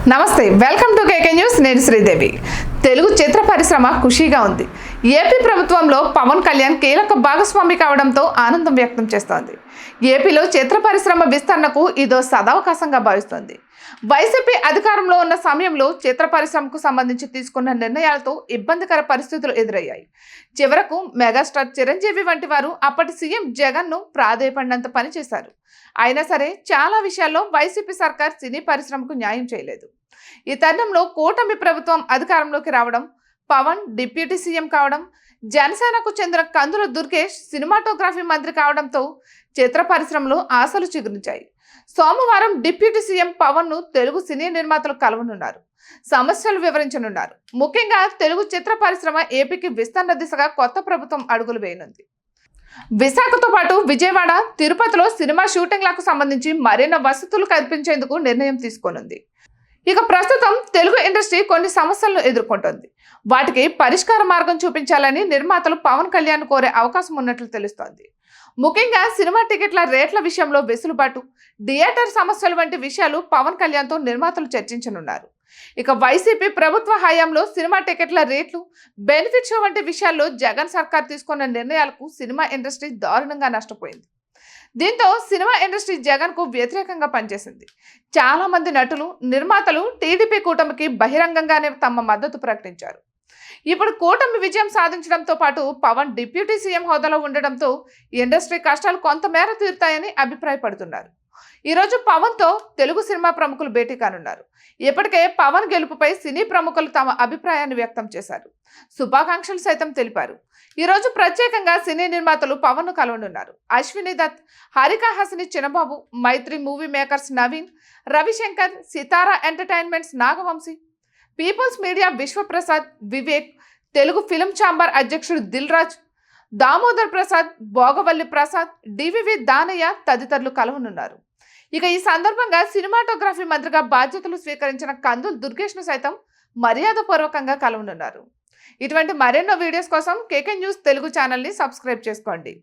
నమస్తే welcome to KK news నేను శ్రీదేవి తెలుగు చిత్ర పరిశ్రమ ఖుషీగా ఉంది ఏపీ ప్రభుత్వంలో పవన్ కళ్యాణ్ కీలక భాగస్వామి కావడంతో ఆనందం వ్యక్తం చేస్తోంది ఏపీలో చిత్ర పరిశ్రమ విస్తరణకు ఇదో సదవకాశంగా భావిస్తోంది వైసీపీ అధికారంలో ఉన్న సమయంలో చిత్ర పరిశ్రమకు సంబంధించి తీసుకున్న నిర్ణయాలతో ఇబ్బందికర పరిస్థితులు ఎదురయ్యాయి చివరకు మెగాస్టార్ చిరంజీవి వంటి వారు అప్పటి సీఎం జగన్ను ప్రాధేయపడినంత పనిచేశారు అయినా సరే చాలా విషయాల్లో వైసీపీ సర్కార్ సినీ పరిశ్రమకు న్యాయం చేయలేదు ఈ తరుణంలో కూటమి ప్రభుత్వం అధికారంలోకి రావడం పవన్ డిప్యూటీ సీఎం కావడం జనసేనకు చెందిన కందుల దుర్గేష్ సినిమాటోగ్రఫీ మంత్రి కావడంతో చిత్ర పరిశ్రమలో ఆశలు చిగురించాయి సోమవారం డిప్యూటీ సీఎం పవన్ ను తెలుగు సినీ నిర్మాతలు కలవనున్నారు సమస్యలు వివరించనున్నారు ముఖ్యంగా తెలుగు చిత్ర పరిశ్రమ ఏపీకి విస్తరణ దిశగా కొత్త ప్రభుత్వం అడుగులు వేయనుంది విశాఖతో పాటు విజయవాడ తిరుపతిలో సినిమా షూటింగ్లకు సంబంధించి మరిన్ని వసతులు కల్పించేందుకు నిర్ణయం తీసుకోనుంది ఇక ప్రస్తుతం తెలుగు ఇండస్ట్రీ కొన్ని సమస్యలను ఎదుర్కొంటోంది వాటికి పరిష్కార మార్గం చూపించాలని నిర్మాతలు పవన్ కళ్యాణ్ కోరే అవకాశం ఉన్నట్లు తెలుస్తోంది ముఖ్యంగా సినిమా టికెట్ల రేట్ల విషయంలో వెసులుబాటు థియేటర్ సమస్యలు వంటి విషయాలు పవన్ కళ్యాణ్తో నిర్మాతలు చర్చించనున్నారు ఇక వైసీపీ ప్రభుత్వ హయాంలో సినిమా టికెట్ల రేట్లు బెనిఫిట్ షో వంటి విషయాల్లో జగన్ సర్కార్ తీసుకున్న నిర్ణయాలకు సినిమా ఇండస్ట్రీ దారుణంగా నష్టపోయింది దీంతో సినిమా ఇండస్ట్రీ జగన్ కు వ్యతిరేకంగా పనిచేసింది చాలా మంది నటులు నిర్మాతలు టీడీపీ కూటమికి బహిరంగంగానే తమ మద్దతు ప్రకటించారు ఇప్పుడు కూటమి విజయం సాధించడంతో పాటు పవన్ డిప్యూటీ సీఎం హోదాలో ఉండడంతో ఇండస్ట్రీ కష్టాలు కొంతమేర తీరుతాయని అభిప్రాయపడుతున్నారు ఈరోజు పవన్ తో తెలుగు సినిమా ప్రముఖులు భేటీ కానున్నారు ఇప్పటికే పవన్ గెలుపుపై సినీ ప్రముఖులు తమ అభిప్రాయాన్ని వ్యక్తం చేశారు శుభాకాంక్షలు సైతం తెలిపారు ఈరోజు ప్రత్యేకంగా సినీ నిర్మాతలు పవన్ ను కలవనున్నారు Ashwini Dutt Haarika Hassine Chinnababu Mythri movie makers Naveen Ravishankar Sithara entertainments Nagavamsi people's media Vishwaprasad Vivek Telugu film chamber అధ్యక్షుడు దిల్ రాజ్ దామోదర్ ప్రసాద్ భోగవల్లి ప్రసాద్ డివివి దానయ్య తదితరులు కలవనున్నారు ఇక ఈ సందర్భంగా సినిమాటోగ్రఫీ మంత్రిగా బాధ్యతలు స్వీకరించిన కందుల్ దుర్గేష్ ను సైతం మర్యాదపూర్వకంగా కలవనున్నారు ఇటువంటి మరెన్నో వీడియోస్ కోసం కేకే న్యూస్ తెలుగు ఛానల్ ని సబ్స్క్రైబ్ చేసుకోండి